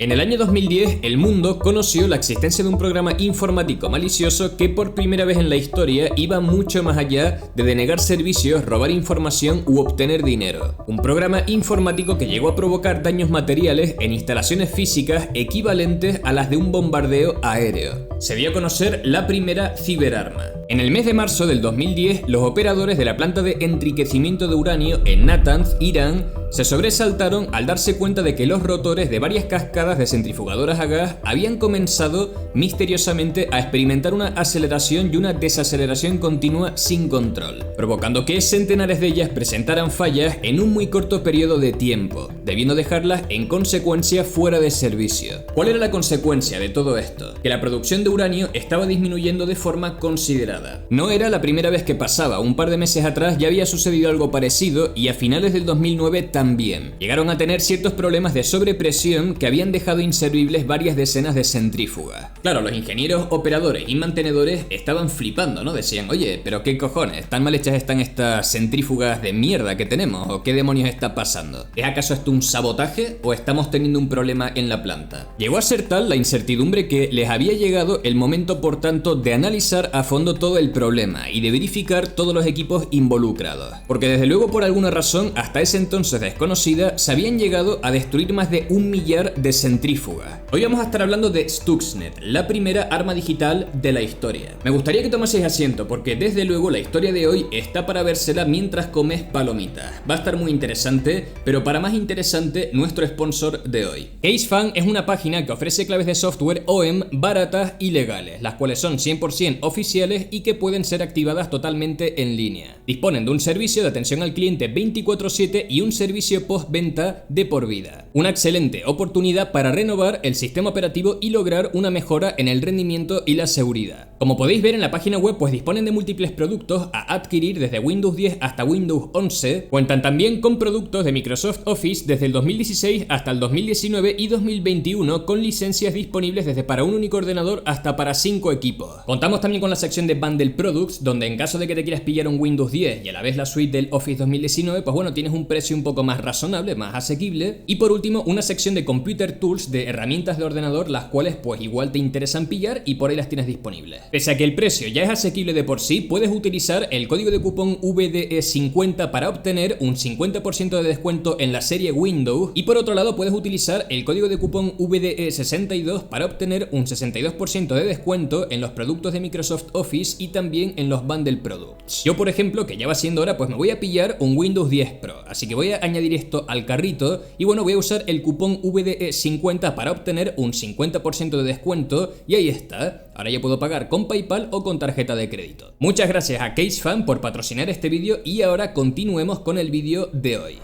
En el año 2010, el mundo conoció la existencia de un programa informático malicioso que por primera vez en la historia iba mucho más allá de denegar servicios, robar información u obtener dinero. Un programa informático que llegó a provocar daños materiales en instalaciones físicas equivalentes a las de un bombardeo aéreo. Se dio a conocer la primera ciberarma. En el mes de marzo del 2010, los operadores de la planta de enriquecimiento de uranio en Natanz, Irán, se sobresaltaron al darse cuenta de que los rotores de varias cascadas de centrifugadoras a gas habían comenzado misteriosamente a experimentar una aceleración y una desaceleración continua sin control, provocando que centenares de ellas presentaran fallas en un muy corto periodo de tiempo, debiendo dejarlas en consecuencia fuera de servicio. ¿Cuál era la consecuencia de todo esto? Que la producción de uranio estaba disminuyendo de forma considerada. No era la primera vez que pasaba, un par de meses atrás ya había sucedido algo parecido y a finales del 2009 también. Llegaron a tener ciertos problemas de sobrepresión que habían dejado inservibles varias decenas de centrífugas. Claro, los ingenieros, operadores y mantenedores estaban flipando, ¿no? Decían, oye, pero qué cojones, ¿tan mal hechas están estas centrífugas de mierda que tenemos? ¿O qué demonios está pasando? ¿Es acaso esto un sabotaje o estamos teniendo un problema en la planta? Llegó a ser tal la incertidumbre que les había llegado el momento, por tanto, de analizar a fondo todo el problema y de verificar todos los equipos involucrados. Porque desde luego, por alguna razón, hasta ese entonces desconocida, se habían llegado a destruir más de 1 millar de centrífugas. Hoy vamos a estar hablando de Stuxnet, la primera arma digital de la historia. Me gustaría que tomaseis asiento porque desde luego la historia de hoy está para vérsela mientras comes palomitas. Va a estar muy interesante, pero para más interesante, nuestro sponsor de hoy. CaseFan es una página que ofrece claves de software OEM baratas y legales, las cuales son 100% oficiales y que pueden ser activadas totalmente en línea. Disponen de un servicio de atención al cliente 24/7 y un servicio postventa de por vida. Una excelente oportunidad para renovar el sistema operativo y lograr una mejora en el rendimiento y la seguridad. Como podéis ver en la página web, pues disponen de múltiples productos a adquirir desde Windows 10 hasta Windows 11. Cuentan también con productos de Microsoft Office desde el 2016 hasta el 2019 y 2021 con licencias disponibles desde para un único ordenador hasta para 5 equipos. Contamos también con la sección de Bundle Products, donde en caso de que te quieras pillar un Windows 10 y a la vez la suite del Office 2019, pues bueno, tienes un precio un poco más razonable, más asequible. Y por último, una sección de Computer Tools, de herramientas de ordenador, las cuales pues igual te interesan pillar y por ahí las tienes disponibles. Pese a que el precio ya es asequible de por sí, puedes utilizar el código de cupón VDE50 para obtener un 50% de descuento en la serie Windows, y por otro lado puedes utilizar el código de cupón VDE62 para obtener un 62% de descuento en los productos de Microsoft Office y también en los Bundle Products. Yo, por ejemplo, que ya va siendo hora, pues me voy a pillar un Windows 10 Pro, así que voy a añadir esto al carrito y bueno, voy a usar el cupón VDE50 para obtener un 50% de descuento y ahí está. Ahora ya puedo pagar con PayPal o con tarjeta de crédito. Muchas gracias a CaseFan por patrocinar este vídeo y ahora continuemos con el vídeo de hoy.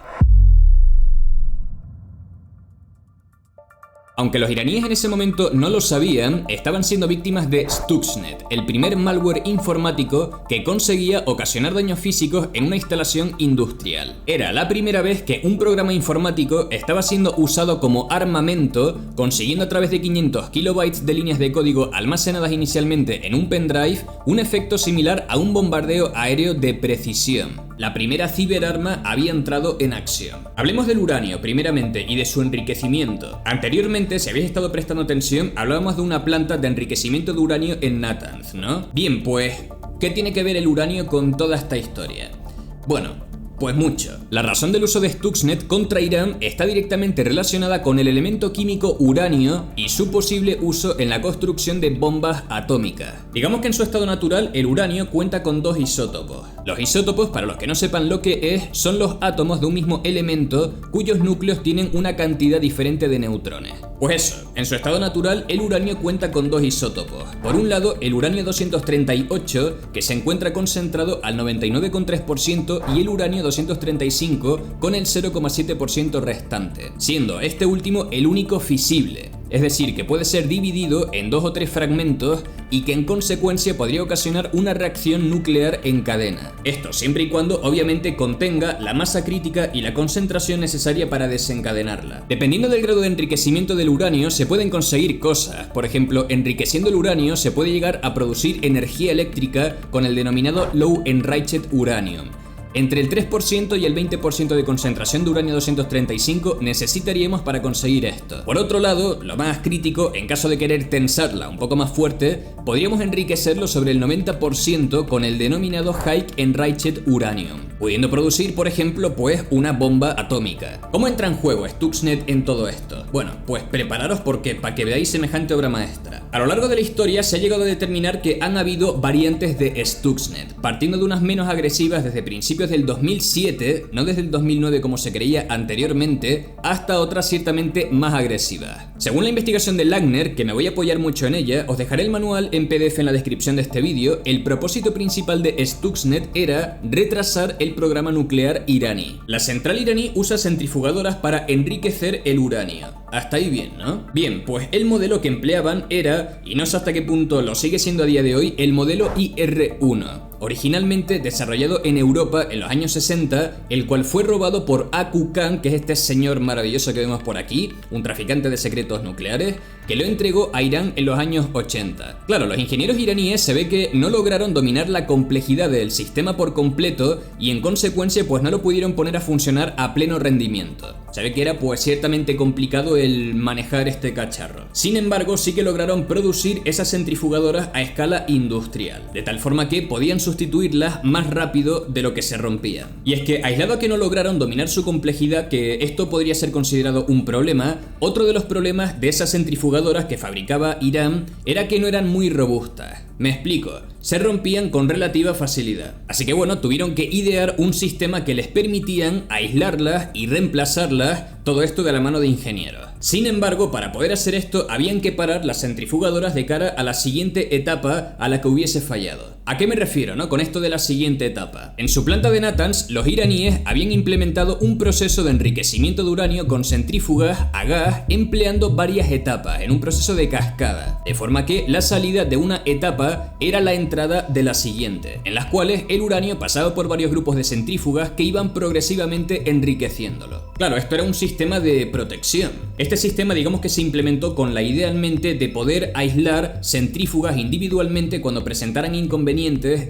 Aunque los iraníes en ese momento no lo sabían, estaban siendo víctimas de Stuxnet, el primer malware informático que conseguía ocasionar daños físicos en una instalación industrial. Era la primera vez que un programa informático estaba siendo usado como armamento, consiguiendo a través de 500 kilobytes de líneas de código almacenadas inicialmente en un pendrive, un efecto similar a un bombardeo aéreo de precisión. La primera ciberarma había entrado en acción. Hablemos del uranio primeramente y de su enriquecimiento. Anteriormente, si habéis estado prestando atención, hablábamos de una planta de enriquecimiento de uranio en Natanz, ¿no? Bien, pues, ¿qué tiene que ver el uranio con toda esta historia? Bueno, pues mucho. La razón del uso de Stuxnet contra Irán está directamente relacionada con el elemento químico uranio y su posible uso en la construcción de bombas atómicas. Digamos que en su estado natural el uranio cuenta con 2 isótopos. Los isótopos, para los que no sepan lo que es, son los átomos de un mismo elemento cuyos núcleos tienen una cantidad diferente de neutrones. Pues eso, en su estado natural el uranio cuenta con 2 isótopos. Por un lado, el uranio 238, que se encuentra concentrado al 99,3%, y el uranio 235 con el 0,7% restante, siendo este último el único fisible. Es decir, que puede ser dividido en 2 o 3 fragmentos y que en consecuencia podría ocasionar una reacción nuclear en cadena. Esto siempre y cuando obviamente contenga la masa crítica y la concentración necesaria para desencadenarla. Dependiendo del grado de enriquecimiento del uranio se pueden conseguir cosas. Por ejemplo, enriqueciendo el uranio se puede llegar a producir energía eléctrica con el denominado Low Enriched Uranium. Entre el 3% y el 20% de concentración de uranio 235 necesitaríamos para conseguir esto. Por otro lado, lo más crítico, en caso de querer tensarla un poco más fuerte, podríamos enriquecerlo sobre el 90% con el denominado High Enriched Uranium, pudiendo producir, por ejemplo, pues una bomba atómica. ¿Cómo entra en juego Stuxnet en todo esto? Bueno, pues prepararos porque para que veáis semejante obra maestra. A lo largo de la historia se ha llegado a determinar que han habido variantes de Stuxnet, partiendo de unas menos agresivas desde principios del 2007, no desde el 2009 como se creía anteriormente, hasta otras ciertamente más agresivas. Según la investigación de Langner, que me voy a apoyar mucho en ella, os dejaré el manual en PDF en la descripción de este vídeo. El propósito principal de Stuxnet era retrasar el programa nuclear iraní. La central iraní usa centrifugadoras para enriquecer el uranio. Hasta ahí bien, ¿no? Bien, pues el modelo que empleaban era, y no sé hasta qué punto lo sigue siendo a día de hoy, el modelo IR-1. Originalmente desarrollado en Europa en los años 60, el cual fue robado por Aku Khan, que es este señor maravilloso que vemos por aquí, un traficante de secretos nucleares, que lo entregó a Irán en los años 80. Claro, los ingenieros iraníes se ve que no lograron dominar la complejidad del sistema por completo y en consecuencia pues no lo pudieron poner a funcionar a pleno rendimiento. Se ve que era pues ciertamente complicado el manejar este cacharro. Sin embargo, sí que lograron producir esas centrifugadoras a escala industrial, de tal forma que podían sustituirlas más rápido de lo que se rompían. Y es que, aislado a que no lograron dominar su complejidad, que esto podría ser considerado un problema, otro de los problemas de esas centrifugadoras que fabricaba Irán era que no eran muy robustas. Me explico, se rompían con relativa facilidad. Así que bueno, tuvieron que idear un sistema que les permitían aislarlas y reemplazarlas, todo esto de la mano de ingenieros. Sin embargo, para poder hacer esto, habían que parar las centrifugadoras de cara a la siguiente etapa a la que hubiese fallado. ¿A qué me refiero, no? Con esto de la siguiente etapa. En su planta de Natanz, los iraníes habían implementado un proceso de enriquecimiento de uranio con centrífugas a gas, empleando varias etapas en un proceso de cascada, de forma que la salida de una etapa era la entrada de la siguiente, en las cuales el uranio pasaba por varios grupos de centrífugas que iban progresivamente enriqueciéndolo. Claro, esto era un sistema de protección. Este sistema, digamos que se implementó con la idea en mente de poder aislar centrífugas individualmente cuando presentaran inconvenientes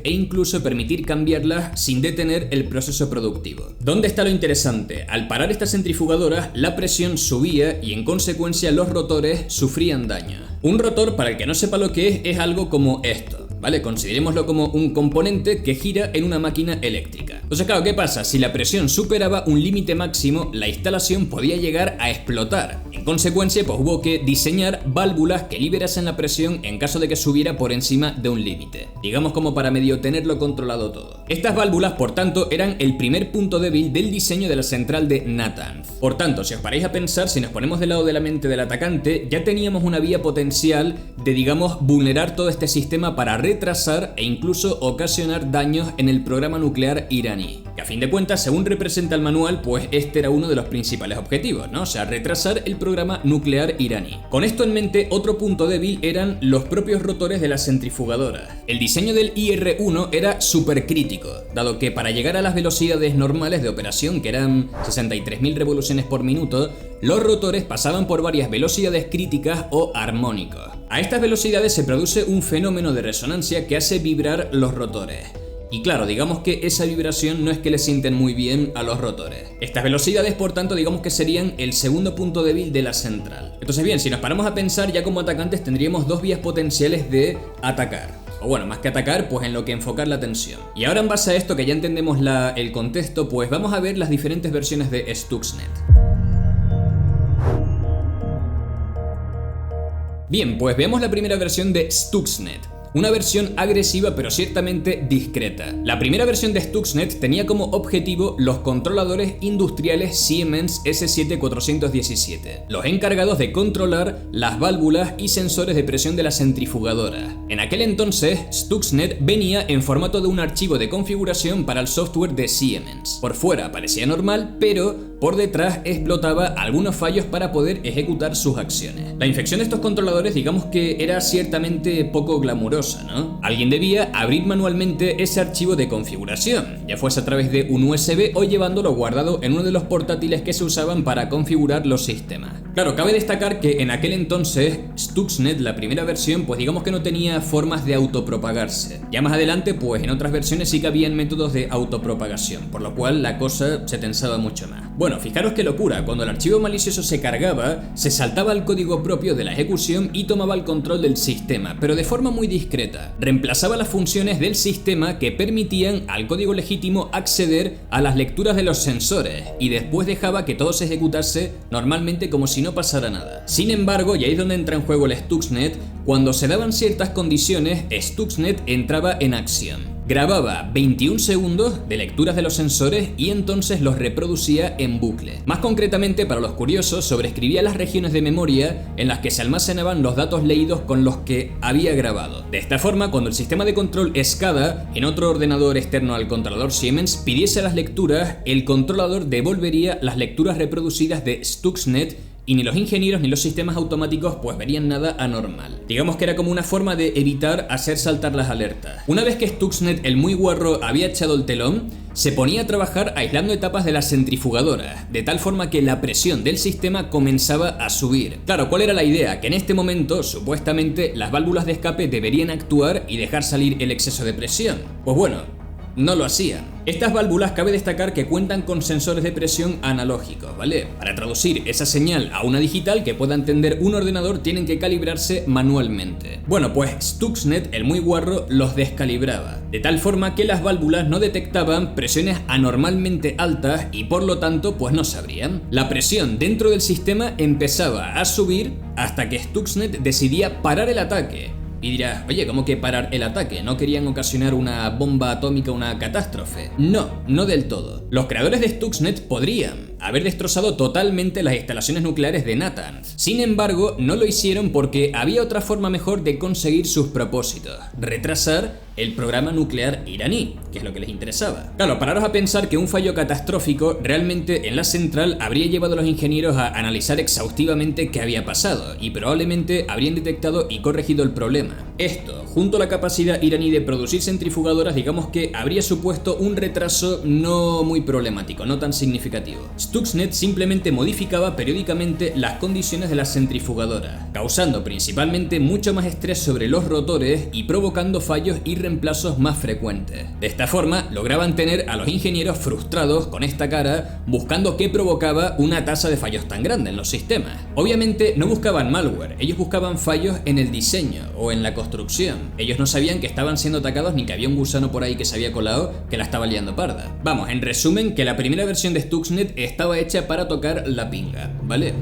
e incluso permitir cambiarlas sin detener el proceso productivo. ¿Dónde está lo interesante? Al parar estas centrifugadoras, la presión subía y en consecuencia los rotores sufrían daño. Un rotor, para el que no sepa lo que es algo como esto, ¿vale? Considerémoslo como un componente que gira en una máquina eléctrica. Entonces, claro, ¿qué pasa? Si la presión superaba un límite máximo, la instalación podía llegar a explotar. En consecuencia, pues hubo que diseñar válvulas que liberasen la presión en caso de que subiera por encima de un límite. Digamos como para medio tenerlo controlado todo. Estas válvulas, por tanto, eran el primer punto débil del diseño de la central de Natanz. Por tanto, si os paráis a pensar, si nos ponemos del lado de la mente del atacante, ya teníamos una vía potencial de, digamos, vulnerar todo este sistema para retrasar e incluso ocasionar daños en el programa nuclear iraní. Que a fin de cuentas, según representa el manual, pues este era uno de los principales objetivos, ¿no? O sea, retrasar el programa nuclear iraní. Con esto en mente, otro punto débil eran los propios rotores de las centrifugadoras. El diseño del IR-1 era súper crítico, dado que para llegar a las velocidades normales de operación, que eran 63.000 revoluciones por minuto, los rotores pasaban por varias velocidades críticas o armónicos. A estas velocidades se produce un fenómeno de resonancia que hace vibrar los rotores. Y claro, digamos que esa vibración no es que le sienten muy bien a los rotores. Estas velocidades, por tanto, digamos que serían el segundo punto débil de la central. Entonces bien, si nos paramos a pensar, ya como atacantes tendríamos dos vías potenciales de atacar. O bueno, más que atacar, pues en lo que enfocar la atención. Y ahora en base a esto, que ya entendemos el contexto, pues vamos a ver las diferentes versiones de Stuxnet. Bien, pues veamos la primera versión de Stuxnet. Una versión agresiva pero ciertamente discreta. La primera versión de Stuxnet tenía como objetivo los controladores industriales Siemens S7417, los encargados de controlar las válvulas y sensores de presión de la centrifugadora. En aquel entonces, Stuxnet venía en formato de un archivo de configuración para el software de Siemens. Por fuera parecía normal, pero por detrás explotaba algunos fallos para poder ejecutar sus acciones. La infección de estos controladores, digamos que era ciertamente poco glamurosa, peligrosa, ¿no? Alguien debía abrir manualmente ese archivo de configuración, ya fuese a través de un USB o llevándolo guardado en uno de los portátiles que se usaban para configurar los sistemas. Claro, cabe destacar que en aquel entonces Stuxnet, la primera versión, pues digamos que no tenía formas de autopropagarse. Ya más adelante, pues en otras versiones sí que habían métodos de autopropagación, por lo cual la cosa se tensaba mucho más. Bueno, fijaros qué locura, cuando el archivo malicioso se cargaba, se saltaba al código propio de la ejecución y tomaba el control del sistema, pero de forma muy discreta. Reemplazaba las funciones del sistema que permitían al código legítimo acceder a las lecturas de los sensores y después dejaba que todo se ejecutase normalmente como si no pasara nada. Sin embargo, y ahí es donde entra en juego el Stuxnet, cuando se daban ciertas condiciones, Stuxnet entraba en acción. Grababa 21 segundos de lecturas de los sensores y entonces los reproducía en bucle. Más concretamente, para los curiosos, sobreescribía las regiones de memoria en las que se almacenaban los datos leídos con los que había grabado. De esta forma, cuando el sistema de control SCADA, en otro ordenador externo al controlador Siemens, pidiese las lecturas, el controlador devolvería las lecturas reproducidas de Stuxnet y ni los ingenieros ni los sistemas automáticos pues verían nada anormal. Digamos que era como una forma de evitar hacer saltar las alertas. Una vez que Stuxnet, el muy guarro, había echado el telón, se ponía a trabajar aislando etapas de las centrifugadoras, de tal forma que la presión del sistema comenzaba a subir. Claro, ¿cuál era la idea? Que en este momento, supuestamente, las válvulas de escape deberían actuar y dejar salir el exceso de presión. Pues bueno, no lo hacían. Estas válvulas cabe destacar que cuentan con sensores de presión analógicos, ¿vale? Para traducir esa señal a una digital que pueda entender un ordenador tienen que calibrarse manualmente. Bueno, pues Stuxnet, el muy guarro, los descalibraba, de tal forma que las válvulas no detectaban presiones anormalmente altas y por lo tanto pues no se abrían. La presión dentro del sistema empezaba a subir hasta que Stuxnet decidía parar el ataque. Y dirás, oye, ¿cómo que parar el ataque? ¿No querían ocasionar una bomba atómica, una catástrofe? No del todo. Los creadores de Stuxnet podrían haber destrozado totalmente las instalaciones nucleares de Natanz. Sin embargo, no lo hicieron porque había otra forma mejor de conseguir sus propósitos: retrasar el programa nuclear iraní, que es lo que les interesaba. Claro, pararos a pensar que un fallo catastrófico realmente en la central habría llevado a los ingenieros a analizar exhaustivamente qué había pasado y probablemente habrían detectado y corregido el problema. Esto, junto a la capacidad iraní de producir centrifugadoras, digamos que habría supuesto un retraso no muy problemático, no tan significativo. Stuxnet simplemente modificaba periódicamente las condiciones de las centrifugadoras, causando principalmente mucho más estrés sobre los rotores y provocando fallos y reemplazos más frecuentes. De esta forma, lograban tener a los ingenieros frustrados con esta cara, buscando qué provocaba una tasa de fallos tan grande en los sistemas. Obviamente no buscaban malware, ellos buscaban fallos en el diseño o en la construcción. Ellos no sabían que estaban siendo atacados ni que había un gusano por ahí que se había colado que la estaba liando parda. Vamos, en resumen, que la primera versión de Stuxnet estaba hecha para tocar la pinga, ¿vale?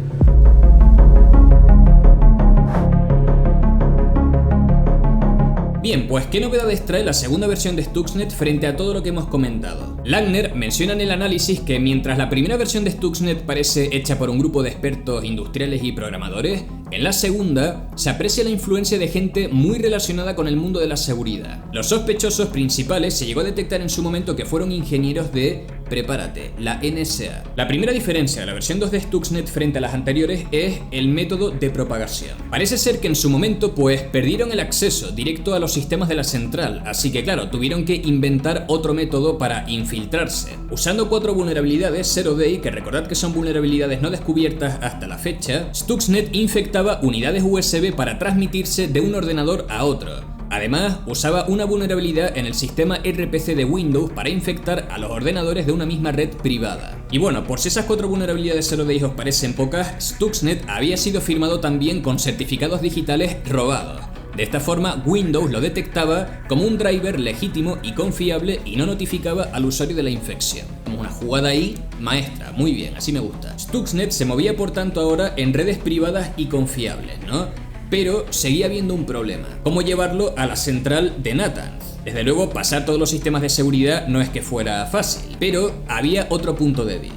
Bien, pues ¿qué novedades trae la segunda versión de Stuxnet frente a todo lo que hemos comentado? Langner menciona en el análisis que mientras la primera versión de Stuxnet parece hecha por un grupo de expertos industriales y programadores, en la segunda se aprecia la influencia de gente muy relacionada con el mundo de la seguridad. Los sospechosos principales se llegó a detectar en su momento que fueron ingenieros de, prepárate, la NSA. La primera diferencia de la versión 2 de Stuxnet frente a las anteriores es el método de propagación. Parece ser que en su momento pues perdieron el acceso directo a los sistemas de la central, así que claro, tuvieron que inventar otro método para infiltrarse. Usando 4 vulnerabilidades Zero Day, que recordad que son vulnerabilidades no descubiertas hasta la fecha, Stuxnet infectaba unidades USB para transmitirse de un ordenador a otro. Además, usaba una vulnerabilidad en el sistema RPC de Windows para infectar a los ordenadores de una misma red privada. Y bueno, por si esas 4 vulnerabilidades Zero Day os parecen pocas, Stuxnet había sido firmado también con certificados digitales robados. De esta forma, Windows lo detectaba como un driver legítimo y confiable y no notificaba al usuario de la infección. Como una jugada ahí maestra, muy bien, así me gusta. Stuxnet se movía por tanto ahora en redes privadas y confiables, ¿no? Pero seguía habiendo un problema: cómo llevarlo a la central de Natanz. Desde luego, pasar todos los sistemas de seguridad no es que fuera fácil, pero había otro punto débil: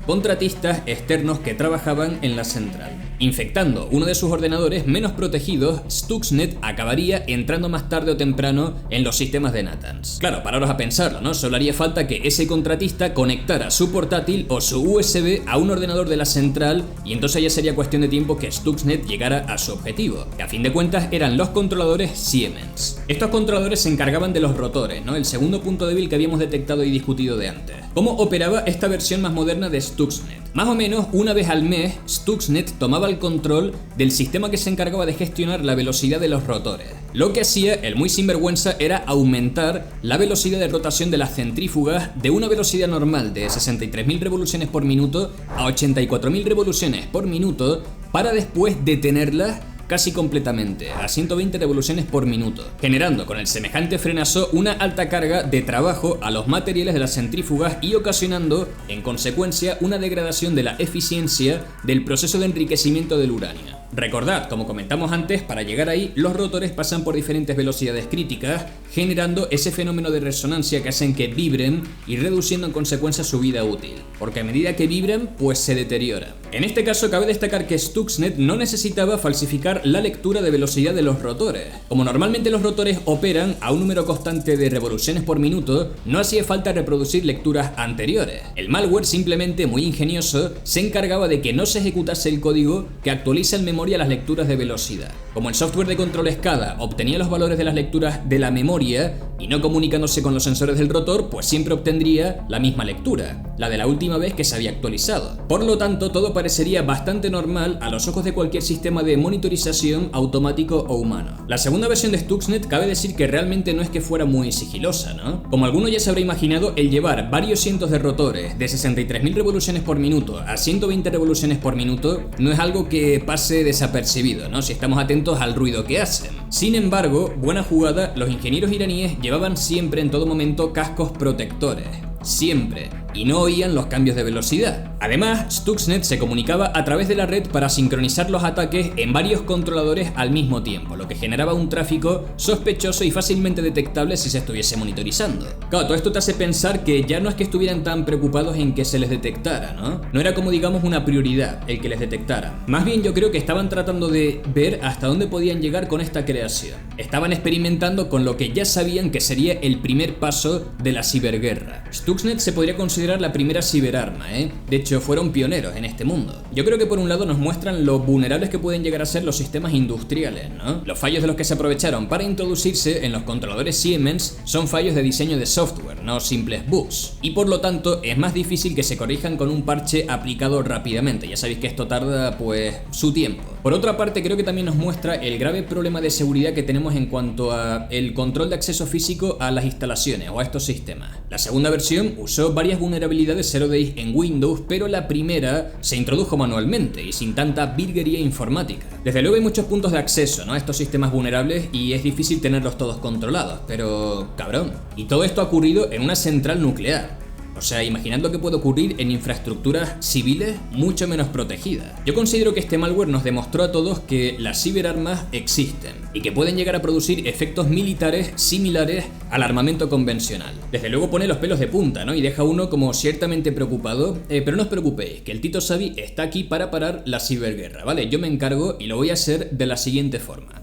contratistas externos que trabajaban en la central. Infectando uno de sus ordenadores menos protegidos, Stuxnet acabaría entrando más tarde o temprano en los sistemas de Natanz. Claro, pararos a pensarlo, ¿no? Solo haría falta que ese contratista conectara su portátil o su USB a un ordenador de la central y entonces ya sería cuestión de tiempo que Stuxnet llegara a su objetivo, que a fin de cuentas eran los controladores Siemens. Estos controladores se encargaban de los rotores, ¿no? El segundo punto débil que habíamos detectado y discutido de antes. ¿Cómo operaba esta versión más moderna de Stuxnet? Más o menos una vez al mes, Stuxnet tomaba el control del sistema que se encargaba de gestionar la velocidad de los rotores. Lo que hacía el muy sinvergüenza era aumentar la velocidad de rotación de las centrífugas de una velocidad normal de 63.000 revoluciones por minuto a 84.000 revoluciones por minuto para después detenerlas casi completamente, a 120 revoluciones por minuto, generando con el semejante frenazo una alta carga de trabajo a los materiales de las centrífugas y ocasionando, en consecuencia, una degradación de la eficiencia del proceso de enriquecimiento del uranio. Recordad, como comentamos antes, para llegar ahí, los rotores pasan por diferentes velocidades críticas, generando ese fenómeno de resonancia que hacen que vibren y reduciendo en consecuencia su vida útil, porque a medida que vibran, pues se deteriora. En este caso cabe destacar que Stuxnet no necesitaba falsificar la lectura de velocidad de los rotores. Como normalmente los rotores operan a un número constante de revoluciones por minuto, no hacía falta reproducir lecturas anteriores. El malware, simplemente muy ingenioso, se encargaba de que no se ejecutase el código que actualiza en memoria las lecturas de velocidad. Como el software de control SCADA obtenía los valores de las lecturas de la memoria y no comunicándose con los sensores del rotor, pues siempre obtendría la misma lectura, la de la última vez que se había actualizado. Por lo tanto, todo parecería bastante normal a los ojos de cualquier sistema de monitorización automático o humano. La segunda versión de Stuxnet cabe decir que realmente no es que fuera muy sigilosa, ¿no? Como alguno ya se habrá imaginado, el llevar varios cientos de rotores de 63.000 revoluciones por minuto a 120 revoluciones por minuto no es algo que pase desapercibido, ¿no? Si estamos atentos al ruido que hacen. Sin embargo, buena jugada, los ingenieros iraníes llevaban siempre en todo momento cascos protectores. Siempre. Y no oían los cambios de velocidad. Además, Stuxnet se comunicaba a través de la red para sincronizar los ataques en varios controladores al mismo tiempo, lo que generaba un tráfico sospechoso y fácilmente detectable si se estuviese monitorizando. Claro, todo esto te hace pensar que ya no es que estuvieran tan preocupados en que se les detectara, ¿no? No era como digamos una prioridad el que les detectara. Más bien yo creo que estaban tratando de ver hasta dónde podían llegar con esta creación. Estaban experimentando con lo que ya sabían que sería el primer paso de la ciberguerra. Stuxnet se podría considerar la primera ciberarma, ¿eh? De hecho, fueron pioneros en este mundo. Yo creo que por un lado nos muestran lo vulnerables que pueden llegar a ser los sistemas industriales, ¿no? Los fallos de los que se aprovecharon para introducirse en los controladores Siemens son fallos de diseño de software, no simples bugs. Y por lo tanto, es más difícil que se corrijan con un parche aplicado rápidamente. Ya sabéis que esto tarda, pues, su tiempo. Por otra parte, creo que también nos muestra el grave problema de seguridad que tenemos en cuanto a el control de acceso físico a las instalaciones o a estos sistemas. La segunda versión usó varias vulnerabilidades 0 days en Windows, pero la primera se introdujo manualmente y sin tanta virguería informática. Desde luego hay muchos puntos de acceso, ¿no?, a estos sistemas vulnerables y es difícil tenerlos todos controlados, pero cabrón. Y todo esto ha ocurrido en una central nuclear. O sea, imaginad lo que puede ocurrir en infraestructuras civiles mucho menos protegidas. Yo considero que este malware nos demostró a todos que las ciberarmas existen y que pueden llegar a producir efectos militares similares al armamento convencional. Desde luego pone los pelos de punta, ¿no? Y deja a uno como ciertamente preocupado, pero no os preocupéis, que el Tito Savi está aquí para parar la ciberguerra, ¿vale? Yo me encargo y lo voy a hacer de la siguiente forma.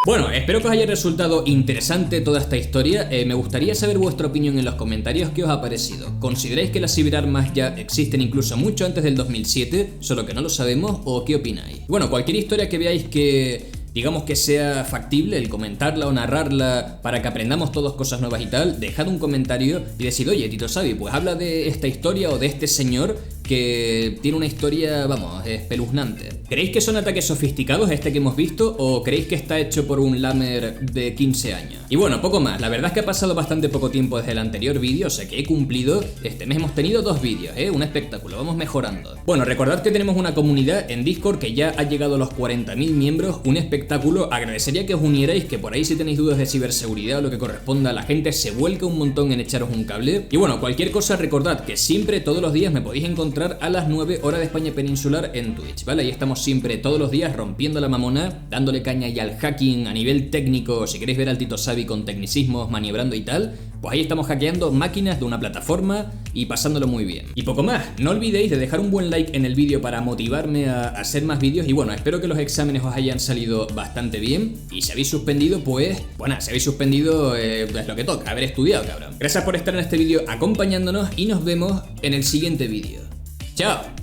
Bueno, espero que os haya resultado interesante toda esta historia. Me gustaría saber vuestra opinión en los comentarios. ¿Qué os ha parecido? ¿Consideráis que las ciberarmas ya existen incluso mucho antes del 2007, solo que no lo sabemos? ¿O qué opináis? Bueno, cualquier historia que veáis que digamos que sea factible el comentarla o narrarla para que aprendamos todos cosas nuevas y tal, dejad un comentario y decid, oye, Tito Savi, pues habla de esta historia o de este señor que tiene una historia, vamos, espeluznante. ¿Creéis que son ataques sofisticados este que hemos visto o creéis que está hecho por un lamer de 15 años? Y bueno, poco más, la verdad es que ha pasado bastante poco tiempo desde el anterior vídeo, o sea que he cumplido. Este mes hemos tenido 2 vídeos, un espectáculo, vamos mejorando. Bueno, recordad que tenemos una comunidad en Discord que ya ha llegado a los 40.000 miembros, un espectáculo. Agradecería que os unierais, que por ahí si tenéis dudas de ciberseguridad o lo que corresponda, la gente se vuelca un montón en echaros un cable. Y bueno, cualquier cosa recordad que siempre, todos los días me podéis encontrar encontrar a las 9 horas de España peninsular en Twitch, ¿vale? Ahí estamos siempre todos los días rompiendo la mamona, dándole caña y al hacking a nivel técnico. Si queréis ver al Tito Savi con tecnicismos, maniobrando y tal, pues ahí estamos hackeando máquinas de una plataforma y pasándolo muy bien. Y poco más, no olvidéis de dejar un buen like en el vídeo para motivarme a hacer más vídeos. Y bueno, espero que los exámenes os hayan salido bastante bien. Y si habéis suspendido, pues, bueno, si habéis suspendido es lo que toca, haber estudiado, cabrón. Gracias por estar en este vídeo acompañándonos y nos vemos en el siguiente vídeo. ¡Chao!